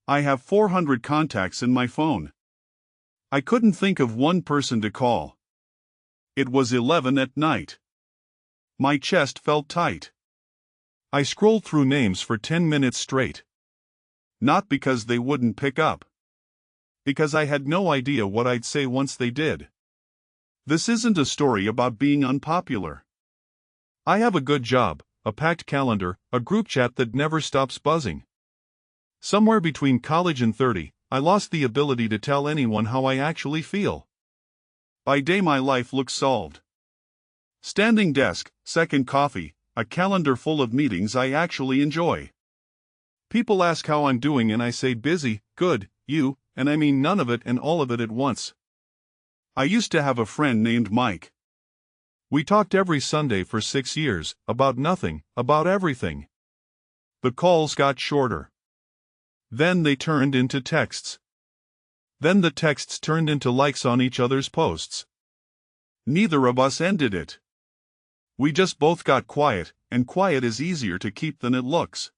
I have 400 contacts in my phone. I couldn't think of one person to call. It was 11 at night. My chest felt tight. I scrolled through names for 10 minutes straight. Not because they wouldn't pick up. Because I had no idea what I'd say once they did. This isn't a story about being unpopular. I have a good job, a packed calendar, a group chat that never stops buzzing. Somewhere between college and 30, I lost the ability to tell anyone how I actually feel. By day my life looks solved. Standing desk, second coffee, a calendar full of meetings I actually enjoy. People ask how I'm doing and I say busy, good, you, and I mean none of it and all of it at once. I used to have a friend named Mike. We talked every Sunday for 6 years, about nothing, about everything. The calls got shorter. Then they turned into texts. Then the texts turned into likes on each other's posts. Neither of us ended it. We just both got quiet, and quiet is easier to keep than it looks.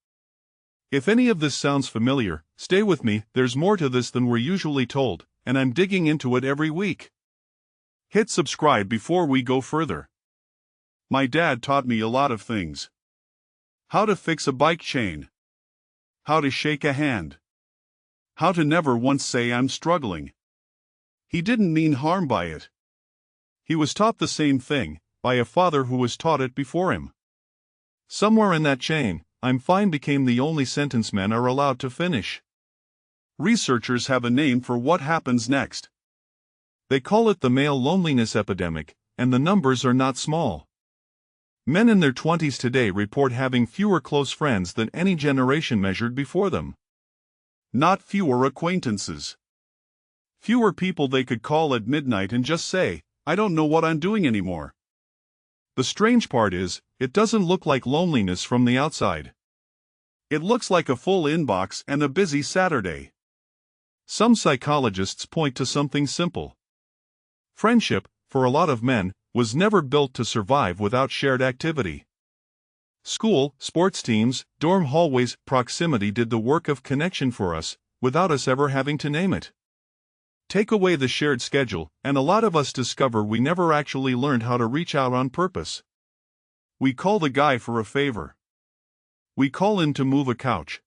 If any of this sounds familiar, stay with me, there's more to this than we're usually told, and I'm digging into it every week. Hit subscribe before we go further. My dad taught me a lot of things. How to fix a bike chain. How to shake a hand. How to never once say I'm struggling. He didn't mean harm by it. He was taught the same thing, by a father who was taught it before him. Somewhere in that chain, I'm fine became the only sentence men are allowed to finish. Researchers have a name for what happens next. They call it the male loneliness epidemic, and the numbers are not small. Men in their 20s today report having fewer close friends than any generation measured before them. Not fewer acquaintances. Fewer people they could call at midnight and just say, I don't know what I'm doing anymore. The strange part is, it doesn't look like loneliness from the outside. It looks like a full inbox and a busy Saturday. Some psychologists point to something simple. Friendship, for a lot of men, was never built to survive without shared activity. School, sports teams, dorm hallways, proximity did the work of connection for us, without us ever having to name it. Take away the shared schedule, and a lot of us discover we never actually learned how to reach out on purpose. We call the guy for a favor. We call him to move a couch.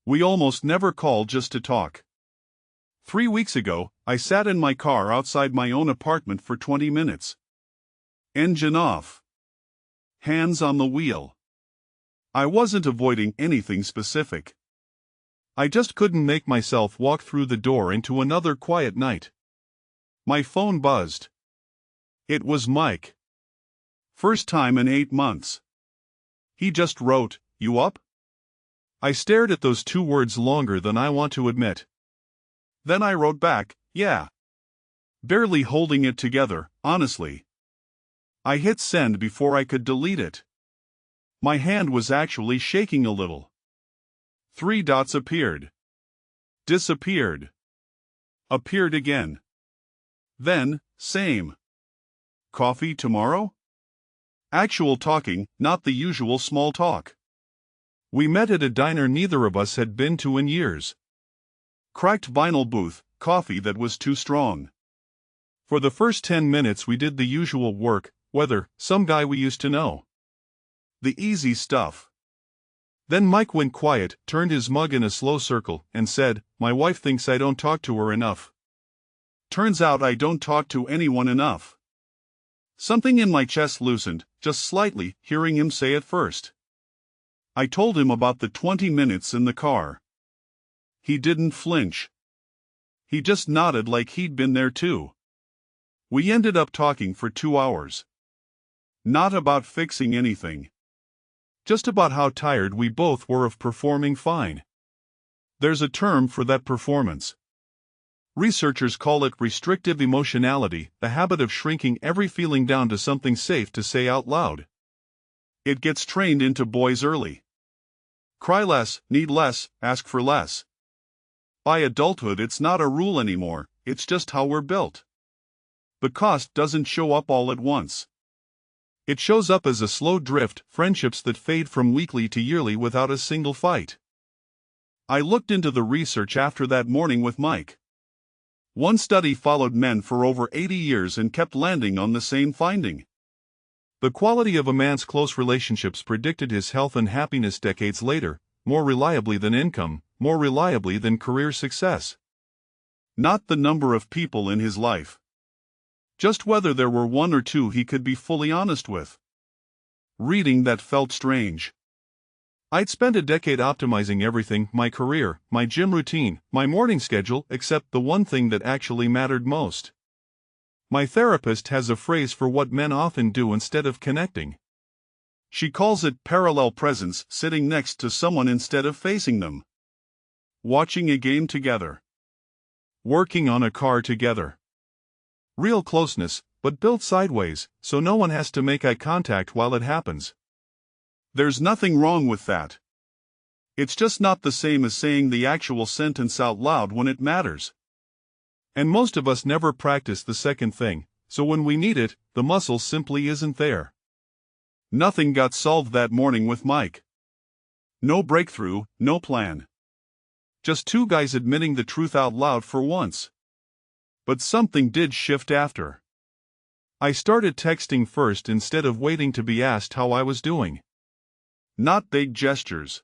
We almost never call just to talk. 3 weeks ago, I sat in my car outside my own apartment for 20 minutes. Engine off. Hands on the wheel. I wasn't avoiding anything specific. I just couldn't make myself walk through the door into another quiet night. My phone buzzed. It was Mike. First time in 8 months. He just wrote, "You up?" I stared at those 2 words longer than I want to admit. Then I wrote back, "Yeah." Barely holding it together, honestly. I hit send before I could delete it. My hand was actually shaking a little. 3 dots appeared. Disappeared. Appeared again. Then, same. Coffee tomorrow? Actual talking, not the usual small talk. We met at a diner neither of us had been to in years. Cracked vinyl booth, coffee that was too strong. For the first 10 minutes we did the usual work, weather, some guy we used to know. The easy stuff. Then Mike went quiet, turned his mug in a slow circle, and said, "My wife thinks I don't talk to her enough." Turns out I don't talk to anyone enough. Something in my chest loosened, just slightly, hearing him say it first. I told him about the 20 minutes in the car. He didn't flinch. He just nodded like he'd been there too. We ended up talking for 2 hours. Not about fixing anything. Just about how tired we both were of performing fine. There's a term for that performance. Researchers call it restrictive emotionality, the habit of shrinking every feeling down to something safe to say out loud. It gets trained into boys early. Cry less, need less, ask for less. By adulthood it's not a rule anymore, it's just how we're built. The cost doesn't show up all at once. It shows up as a slow drift, friendships that fade from weekly to yearly without a single fight. I looked into the research after that morning with Mike. One study followed men for over 80 years and kept landing on the same finding. The quality of a man's close relationships predicted his health and happiness decades later, more reliably than income, more reliably than career success. Not the number of people in his life. Just whether there were one or two he could be fully honest with. Reading that felt strange. I'd spent a decade optimizing everything, my career, my gym routine, my morning schedule, except the one thing that actually mattered most. My therapist has a phrase for what men often do instead of connecting. She calls it parallel presence, sitting next to someone instead of facing them. Watching a game together. Working on a car together. Real closeness, but built sideways, so no one has to make eye contact while it happens. There's nothing wrong with that. It's just not the same as saying the actual sentence out loud when it matters. And most of us never practice the second thing, so when we need it, the muscle simply isn't there. Nothing got solved that morning with Mike. No breakthrough, no plan. Just two guys admitting the truth out loud for once. But something did shift after. I started texting first instead of waiting to be asked how I was doing. Not big gestures.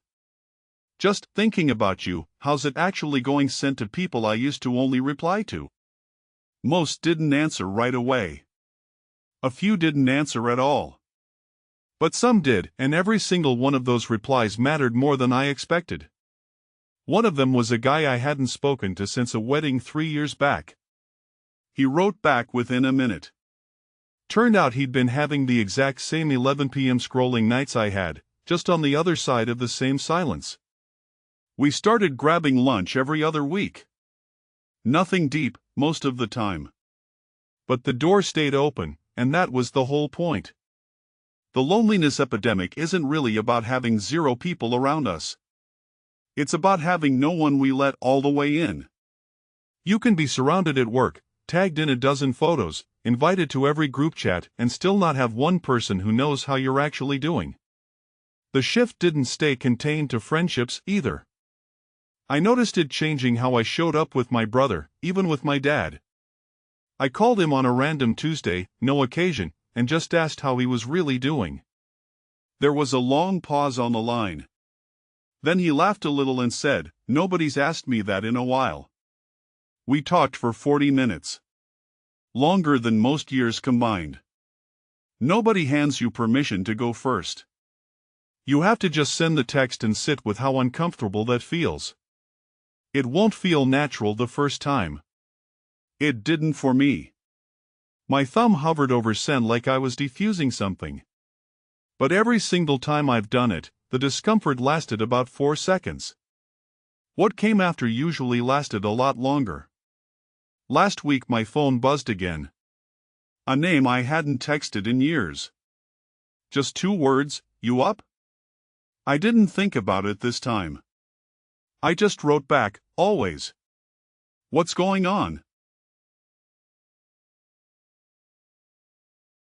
Just thinking about you, how's it actually going, sent to people I used to only reply to. Most didn't answer right away. A few didn't answer at all. But some did, and every single one of those replies mattered more than I expected. One of them was a guy I hadn't spoken to since a wedding 3 years back. He wrote back within a minute. Turned out he'd been having the exact same 11 p.m. scrolling nights I had, just on the other side of the same silence. We started grabbing lunch every other week. Nothing deep, most of the time. But the door stayed open, and that was the whole point. The loneliness epidemic isn't really about having zero people around us. It's about having no one we let all the way in. You can be surrounded at work, tagged in a dozen photos, invited to every group chat, and still not have one person who knows how you're actually doing. The shift didn't stay contained to friendships either. I noticed it changing how I showed up with my brother, even with my dad. I called him on a random Tuesday, no occasion, and just asked how he was really doing. There was a long pause on the line. Then he laughed a little and said, "Nobody's asked me that in a while." We talked for 40 minutes. Longer than most years combined. Nobody hands you permission to go first. You have to just send the text and sit with how uncomfortable that feels. It won't feel natural the first time. It didn't for me. My thumb hovered over send like I was defusing something. But every single time I've done it, the discomfort lasted about 4 seconds. What came after usually lasted a lot longer. Last week my phone buzzed again. A name I hadn't texted in years. Just 2 words, "You up?" I didn't think about it this time. I just wrote back, "Always." What's going on?